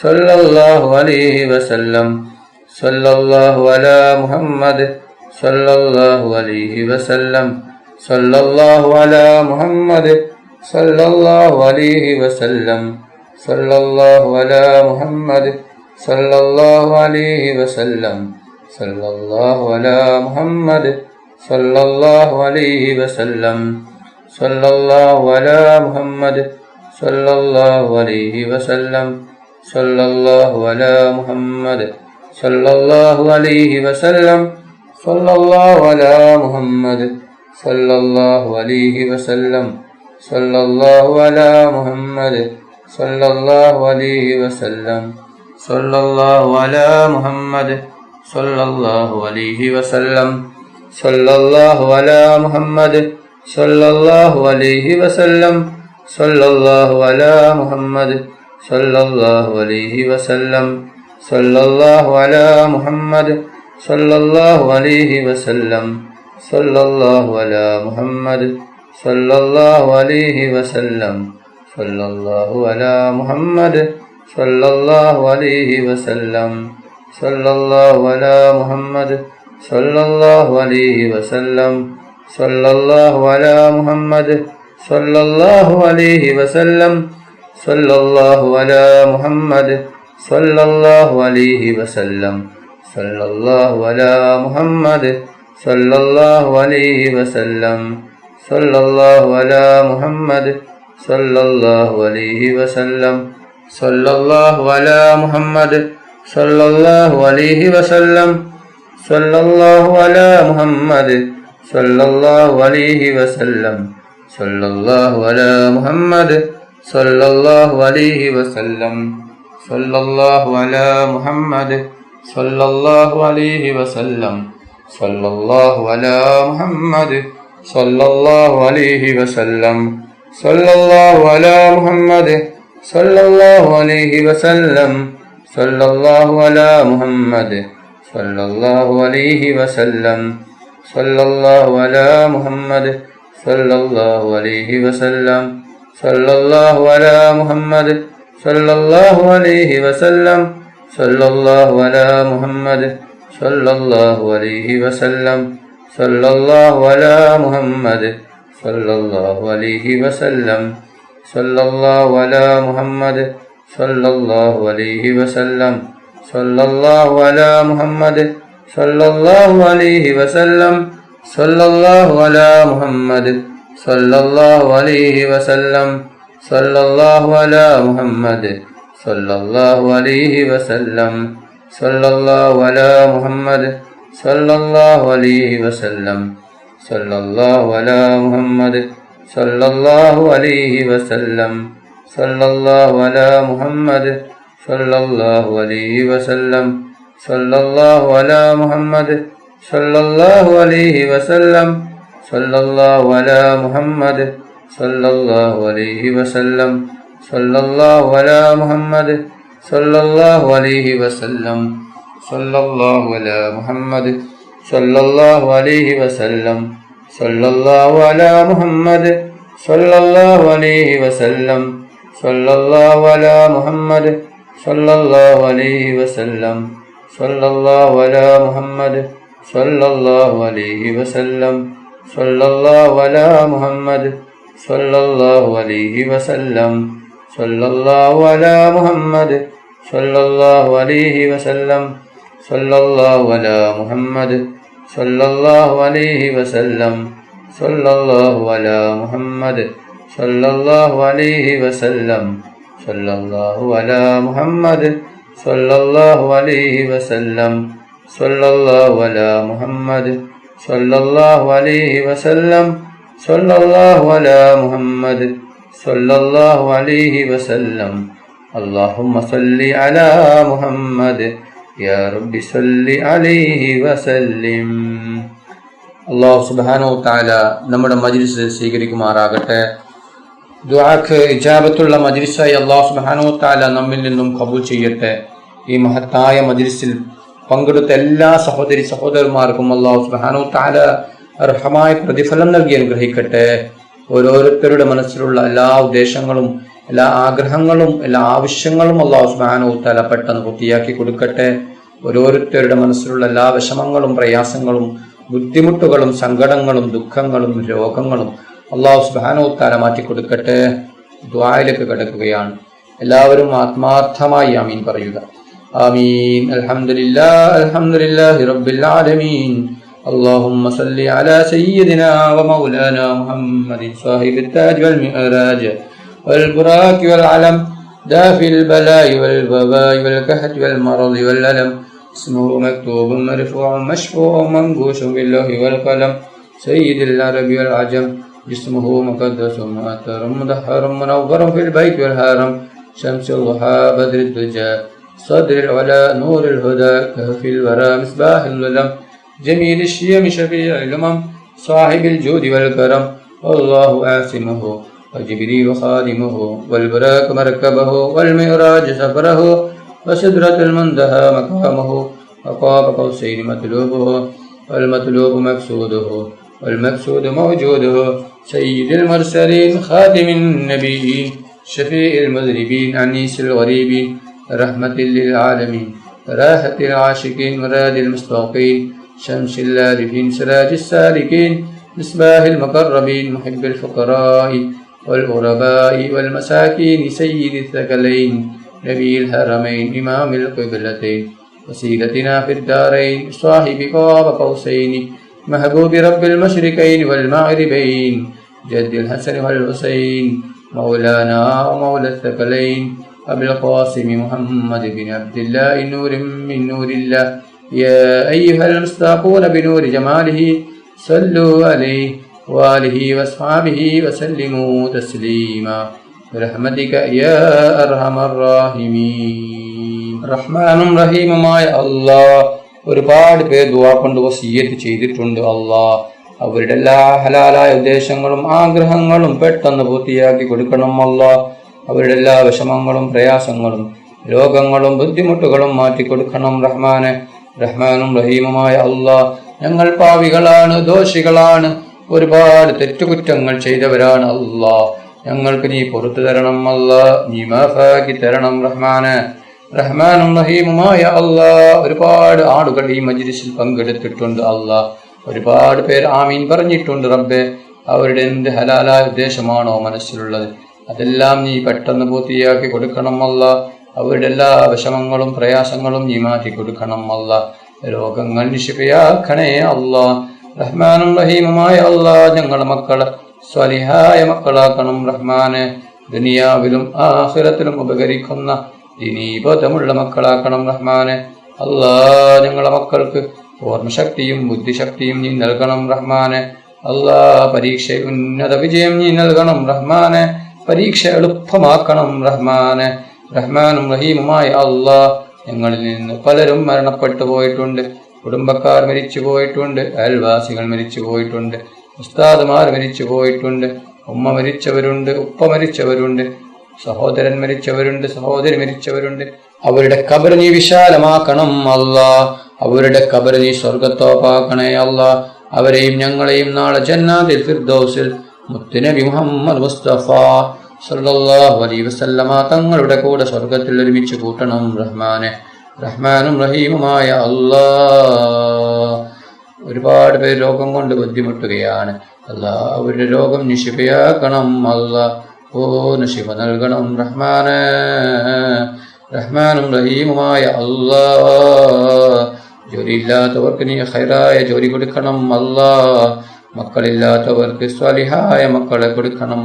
സല്ലല്ലാഹു അലൈഹി വസല്ലം. സല്ലല്ലാഹു അലാ മുഹമ്മദ് സല്ലല്ലാഹു അലൈഹി വസല്ലം. സല്ലല്ലാഹു അലാ മുഹമ്മദ് സല്ലല്ലാഹു അലൈഹി വസല്ലം. സല്ലല്ലാഹു അലാ മുഹമ്മദ് സല്ലല്ലാഹു അലൈഹി വസല്ലം. സല്ലല്ലാഹു അലാ മുഹമ്മദ് സല്ലല്ലാഹു അലൈഹി വസല്ലം. സല്ലല്ലാഹു അലാ മുഹമ്മദ് സല്ലല്ലാഹു അലൈഹി വസല്ലം. സല്ലല്ലാഹു അലാ മുഹമ്മദ് സല്ലല്ലാഹു അലൈഹി വസല്ലം. സല്ലല്ലാഹു അലാ മുഹമ്മദ് സല്ലല്ലാഹു അലൈഹി വസല്ലം. സല്ലല്ലാഹു അലാ മുഹമ്മദ് സല്ലല്ലാഹു അലൈഹി വസല്ലം. സല്ലല്ലാഹു അലാ മുഹമ്മദ് സല്ലല്ലാഹു അലൈഹി വസല്ലം. സല്ലല്ലാഹു അലാ മുഹമ്മദ് സല്ലല്ലാഹു അലൈഹി വസല്ലം. സല്ലല്ലാഹു അലാ മുഹമ്മദ് സല്ലല്ലാഹു അലൈഹി വസല്ലം. സല്ലല്ലാഹു അലാ മുഹമ്മദ് സല്ലല്ലാഹു അലൈഹി വസല്ലം. സല്ലല്ലാഹു അലാ മുഹമ്മദ് സല്ലല്ലാഹു അലൈഹി വസല്ലം. സല്ലല്ലാഹു അലാ മുഹമ്മദ് സല്ലല്ലാഹു അലൈഹി വസല്ലം. സല്ലല്ലാഹു അലാ മുഹമ്മദ് സല്ലല്ലാഹു അലൈഹി വസല്ലം. സല്ലല്ലാഹു അലാ മുഹമ്മദ് സല്ലല്ലാഹു അലൈഹി വസല്ലം. സല്ലല്ലാഹു അലാ മുഹമ്മദ് സല്ലല്ലാഹു അലൈഹി വസല്ലം. സല്ലല്ലാഹു അലാ മുഹമ്മദ് സല്ലല്ലാഹു അലൈഹി വസല്ലം. സല്ലല്ലാഹു അലാ മുഹമ്മദ് സല്ലല്ലാഹു അലൈഹി വസല്ലം. സല്ലല്ലാഹു അലാ മുഹമ്മദ് സല്ലല്ലാഹു അലൈഹി വസല്ലം. സല്ലല്ലാഹു അലാ മുഹമ്മദ് സല്ലല്ലാഹു അലൈഹി വസല്ലം. സല്ലല്ലാഹു അലാ മുഹമ്മദ് സല്ലല്ലാഹു അലൈഹി വസല്ലം. സല്ലല്ലാഹു അലാ മുഹമ്മദ് സല്ലല്ലാഹു അലൈഹി വസല്ലം. സല്ലല്ലാഹു അലാ മുഹമ്മദ് സല്ലല്ലാഹു അലൈഹി വസല്ലം. സല്ലല്ലാഹു അലാ മുഹമ്മദ് സല്ലല്ലാഹു അലൈഹി വസല്ലം. സല്ലല്ലാഹു അലാ മുഹമ്മദ് സല്ലല്ലാഹു അലൈഹി വസല്ലം. സല്ലല്ലാഹു അലാ മുഹമ്മദ് സല്ലല്ലാഹു അലൈഹി വസല്ലം. സല്ലല്ലാഹു അലാ മുഹമ്മദ് സല്ലല്ലാഹു അലൈഹി വസല്ലം. സല്ലല്ലാഹു അലാ മുഹമ്മദ് സല്ലല്ലാഹു അലൈഹി വസല്ലം. സല്ലല്ലാഹു അലാ മുഹമ്മദ് സല്ലല്ലാഹു അലൈഹി വസല്ലം. സല്ലല്ലാഹു അലാ മുഹമ്മദ് സല്ലല്ലാഹു അലൈഹി വസല്ലം. സല്ലല്ലാഹു അലാ മുഹമ്മദ് സല്ലല്ലാഹു അലൈഹി വസല്ലം. സല്ലല്ലാഹു അലാ മുഹമ്മദ് സല്ലല്ലാഹു അലൈഹി വസല്ലം. സല്ലല്ലാഹു അലാ മുഹമ്മദ് സല്ലല്ലാഹു അലൈഹി വസല്ലം. സല്ലല്ലാഹു അലാ മുഹമ്മദ് സല്ലല്ലാഹു അലൈഹി വസല്ലം. സല്ലല്ലാഹു അലാ മുഹമ്മദ് സല്ലല്ലാഹു അലൈഹി വസല്ലം. സല്ലല്ലാഹു അലാ മുഹമ്മദ് സല്ലല്ലാഹു അലൈഹി വസല്ലം. സല്ലല്ലാഹു അലാ മുഹമ്മദ് സല്ലല്ലാഹു അലൈഹി വസല്ലം. സല്ലല്ലാഹു അലാ മുഹമ്മദ് സല്ലല്ലാഹു അലൈഹി വസല്ലം. സല്ലല്ലാഹു അലാ മുഹമ്മദ് സല്ലല്ലാഹു അലൈഹി വസല്ലം. സല്ലല്ലാഹു അലാ മുഹമ്മദ് സല്ലല്ലാഹു അലൈഹി വസല്ലം. സല്ലല്ലാഹു അലാ മുഹമ്മദ് സല്ലല്ലാഹു അലൈഹി വസല്ലം. സല്ലല്ലാഹു അലാ മുഹമ്മദ് സല്ലല്ലാഹു അലൈഹി വസല്ലം. സല്ലല്ലാഹു അലാ മുഹമ്മദ് സല്ലല്ലാഹു അലൈഹി വസല്ലം. സല്ലല്ലാഹു അലാ മുഹമ്മദ് സല്ലല്ലാഹു അലൈഹി വസല്ലം. സല്ലല്ലാഹു അലാ മുഹമ്മദ് സല്ലല്ലാഹു അലൈഹി വസല്ലം. സല്ലല്ലാഹു അലാ മുഹമ്മദ് സല്ലല്ലാഹു അലൈഹി വസല്ലം. സല്ലല്ലാഹു അലാ മുഹമ്മദ് സല്ലല്ലാഹു അലൈഹി വസല്ലം. സല്ലല്ലാഹു അലാ മുഹമ്മദ് സല്ലല്ലാഹു അലൈഹി വസല്ലം. സല്ലല്ലാഹു അലാ മുഹമ്മദ് സല്ലല്ലാഹു അലൈഹി വസല്ലം. സല്ലല്ലാഹു അലാ മുഹമ്മദ് സല്ലല്ലാഹു അലൈഹി വസല്ലം. اللهم صل على محمد يا رب صل عليه وسلم. അല്ലാഹു സുബ്ഹാനഹു വ തആല നമ്മുടെ മജ്ലിസ് സ്വീകരിക്കുമാറാകട്ടെ. ദുആക്ക് ഇജാബത്തുള്ള മജ്ലിസായി അല്ലാഹു സുബ്ഹാനഹു വ തആല നമ്മിൽ നിന്നും ഖബൂൽ ചെയ്യട്ടെ. ഈ മഹത്തായ മജ്ലിസിൽ പങ്കെടുത്ത എല്ലാ സഹോദരി സഹോദരന്മാർക്കും അല്ലാഹു സുബ്ഹാനഹു വ തആല അർഹമായ പ്രതിഫലം നൽകി അനുഗ്രഹിക്കട്ടെ. ഓരോരുത്തരുടെ മനസ്സിലുള്ള എല്ലാ ഉദ്ദേശങ്ങളും എല്ലാ ആഗ്രഹങ്ങളും എല്ലാ ആവശ്യങ്ങളും അല്ലാഹു സുബ്ഹാനഹു വ തആല പെട്ടെന്ന് പൂർത്തിയാക്കി കൊടുക്കട്ടെ. ഓരോരുത്തരുടെ മനസ്സിലുള്ള എല്ലാ വിഷമങ്ങളും പ്രയാസങ്ങളും ബുദ്ധിമുട്ടുകളും സങ്കടങ്ങളും ദുഃഖങ്ങളും രോഗങ്ങളും അല്ലാഹു സുബ്ഹാനഹു വ തആല മാറ്റിക്കൊടുക്കട്ടെ. ദുആയിലേക്ക് കടക്കുകയാണ്. എല്ലാവരും ആത്മാർത്ഥമായി ആമീൻ പറയുക. ആമീൻ. അൽഹംദുലില്ലാഹി റബ്ബിൽ ആലമീൻ. اللهم صل على سيدنا ومولانا محمد صاحب التاج والمعراج والبراك والعلم دافع البلاء والوباء والكهف والمرض والألم اسمه مكتوب مرفوع مشفوع منقوش باللوح والقلم سيد العرب والعجم جسمه مقدس مؤثر مدحر منور في البيت والهرم شمس الضحى بدر الدجى صدر العلا نور الهدى كهف الورى مصباح الظلم جميل الشيم شفيع الأمم صاحب الجود والكرم والله عاصمه وجبريل خادمه والبراك مركبه والمعراج سفره وسدرة المنتهى مقامه وقاب قوسين مطلوبه والمطلوب مقصوده والمقصود موجوده سيد المرسلين خاتم النبيين شفيع المذنبين أنيس الغريبين رحمة للعالمين راحة العاشقين مراد المستوقين شمس العارفين سراج السالكين مصباح المقربين محب الفقراء والغرباء والمساكين سيد الثقلين نبي الحرمين إمام القبلتين وسيلتنا في الدارين صاحب قاب قوسين محبوب رب المشرقين والمغربين جد الحسن والحسين مولانا ومولى الثقلين أبي القاسم محمد بن عبد الله نور من نور الله يا أيها المصطفون بنور جماله صلوا عليه وآله وأصحابه وسلموا تسليما برحمتك يا أرحم الراحمين. റഹ്മാനും റഹീമുമായ അല്ലാഹ് ഒരുപാട് പേർ ദുആ കൊണ്ട് വസിയ്യത്ത് ചെയ്തിട്ടുണ്ട്. അല്ലാഹ് അവരുടെ എല്ലാ ഹലാലായ ഉദ്ദേശങ്ങളും ആഗ്രഹങ്ങളും പെട്ടെന്ന് പൂർത്തിയാക്കി കൊടുക്കണം. അല്ലാഹ് അവരുടെ എല്ലാ വിഷമങ്ങളും പ്രയാസങ്ങളും രോഗങ്ങളും ബുദ്ധിമുട്ടുകളും മാറ്റിക്കൊടുക്കണം. റഹ്മാനെ റഹ്മാനും റഹീമുമായ അല്ലാഹ് ഞങ്ങൾ പാവികളാണ്, ദോഷികളാണ്, ഒരുപാട് തെറ്റുകുറ്റങ്ങൾ ചെയ്തവരാണ്. അല്ലാഹ് ഞങ്ങൾക്ക് നീ പുറത്തു തരണം. അല്ലാഹ് നീ മാഫാക്കി തരണം. റഹ്മാനെ റഹ്മാനും റഹീമുമായ അല്ലാഹ് ഒരുപാട് ആളുകൾ ഈ മജ്ലിസിൽ പങ്കെടുത്തിട്ടുണ്ട്. അല്ലാഹ് ഒരുപാട് പേര് ആമീൻ പറഞ്ഞിട്ടുണ്ട്. റബ്ബേ അവരുടെ എന്ത് ഹലാലായ ഉദ്ദേശമാണോ മനസ്സിലുള്ളത് അതെല്ലാം നീ പെട്ടെന്ന് പൂർത്തിയാക്കി കൊടുക്കണം. അല്ലാഹ് അവരുടെ എല്ലാ വിഷമങ്ങളും പ്രയാസങ്ങളും നീ മാറ്റി കൊടുക്കണം. അല്ലാഹ് രോഗങ്ങൾ നിശിഫയാക്കണേ. അല്ലാഹ് റഹ്മാനും റഹീമുമായ അല്ലാഹ് ഞങ്ങളുടെ മക്കളെ സ്വാലിഹായ മക്കളാക്കണം. റഹ്മാനെ ദുനിയാവിലും ആഖിറത്തിലും ഉപകരിക്കുന്ന ദീനീബോധമുള്ള മക്കളാക്കണം. റഹ്മാനെ അല്ലാഹ് ഞങ്ങളുടെ മക്കൾക്ക് ഓർമ്മശക്തിയും ബുദ്ധിശക്തിയും നീ നൽകണം. റഹ്മാനെ അല്ലാഹ് പരീക്ഷയിൽ ഉന്നത വിജയം നീ നൽകണം. റഹ്മാനെ പരീക്ഷ എളുപ്പമാക്കണം. റഹ്മാനെ റഹ്മാനും റഹീമുമായ അല്ലാഹ് ഞങ്ങളിൽ നിന്ന് പലരും മരണപ്പെട്ടു പോയിട്ടുണ്ട്. കുടുംബക്കാർ മരിച്ചു പോയിട്ടുണ്ട്, അയൽവാസികൾ മരിച്ചു പോയിട്ടുണ്ട്, ഉസ്താദുമാർ മരിച്ചു പോയിട്ടുണ്ട്, ഉമ്മ മരിച്ചവരുണ്ട്, ഉപ്പ മരിച്ചവരുണ്ട്, സഹോദരൻ മരിച്ചവരുണ്ട്, സഹോദരി മരിച്ചവരുണ്ട്. അവരുടെ ഖബർ നീ വിശാലമാക്കണം. അല്ലാഹ് അവരുടെ ഖബർ നീ സ്വർഗത്തോപ്പാക്കണേ. അല്ലാഹ് അവരെയും ഞങ്ങളെയും നാളെ ജന്നാത്തുൽ ഫിർദൗസിൽ മുത്തുനബി മുഹമ്മദ് മുസ്തഫ സല്ലല്ലാഹു അലൈഹി വസല്ലമ തങ്ങളുടെ കൂടെ സ്വർഗത്തിൽ ഒരുമിച്ച് കൂട്ടണം. റഹ്മാനെ റഹ്മാനും റഹീമുമായ അല്ലാഹ് ഒരുപാട് പേര് രോഗം കൊണ്ട് ബുദ്ധിമുട്ടുകയാണ്. അല്ലാഹ് അവരുടെ രോഗം നിശിഫയാക്കണം. അല്ലാഹ് നിശിഫ നൽകണം. റഹ്മാനെ റഹ്മാനും റഹീമുമായ അല്ലാഹ് ജോലിയില്ലാത്തവർക്ക് നീ ഖൈറായ ജോലി കൊടുക്കണം. അല്ലാഹ് മക്കളില്ലാത്തവർക്ക് സ്വാലിഹായ മക്കളെ കൊടുക്കണം.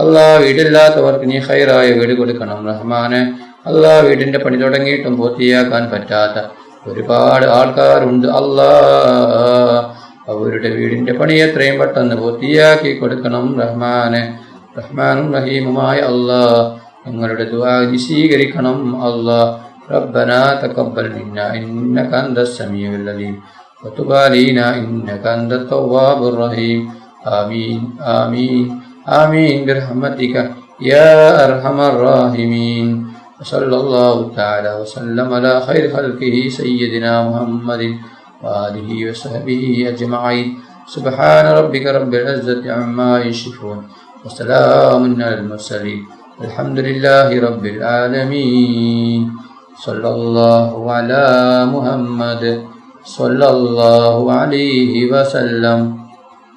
അല്ലാഹ് വീടില്ലാത്തവർക്ക് നീ ഖൈറായ വീട് കൊടുക്കണം. റഹ്മാനെ അല്ലാഹ് വീടിന്റെ പണി തുടങ്ങിയിട്ടും പൂർത്തിയാക്കാൻ പറ്റാത്ത ഒരുപാട് ആൾക്കാരുണ്ട്. അല്ലാഹ് അവരുടെ വീടിന്റെ പണി എത്രയും പെട്ടെന്ന് പൂർത്തിയാക്കി കൊടുക്കണം. റഹ്മാനെ റഹ്മാനും റഹീമുമായ അല്ലാഹ് ഞങ്ങളുടെ ദുആ നീ സ്വീകരിക്കണം. അല്ലാഹ് ربنا تقبل منا إنك أنت السميع العليم وتب علينا إنك أنت التواب الرحيم آمين آمين آمين برحمتك يا أرحم الراحمين وصلى الله تعالى وسلم على خير خلقه سيدنا محمد وآله وصحبه أجمعين سبحان ربك رب العزة عما يصفون وسلام على المرسلين Alhamdulillahi Rabbil Alameen. Sallallahu ala Muhammad sallallahu alaihi wasallam.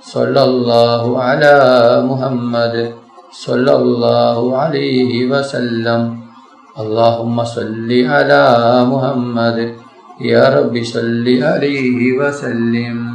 Sallallahu ala Muhammad sallallahu alaihi wasallam. Allahumma salli ala Muhammad ya Rabbi salli alaihi wasallim.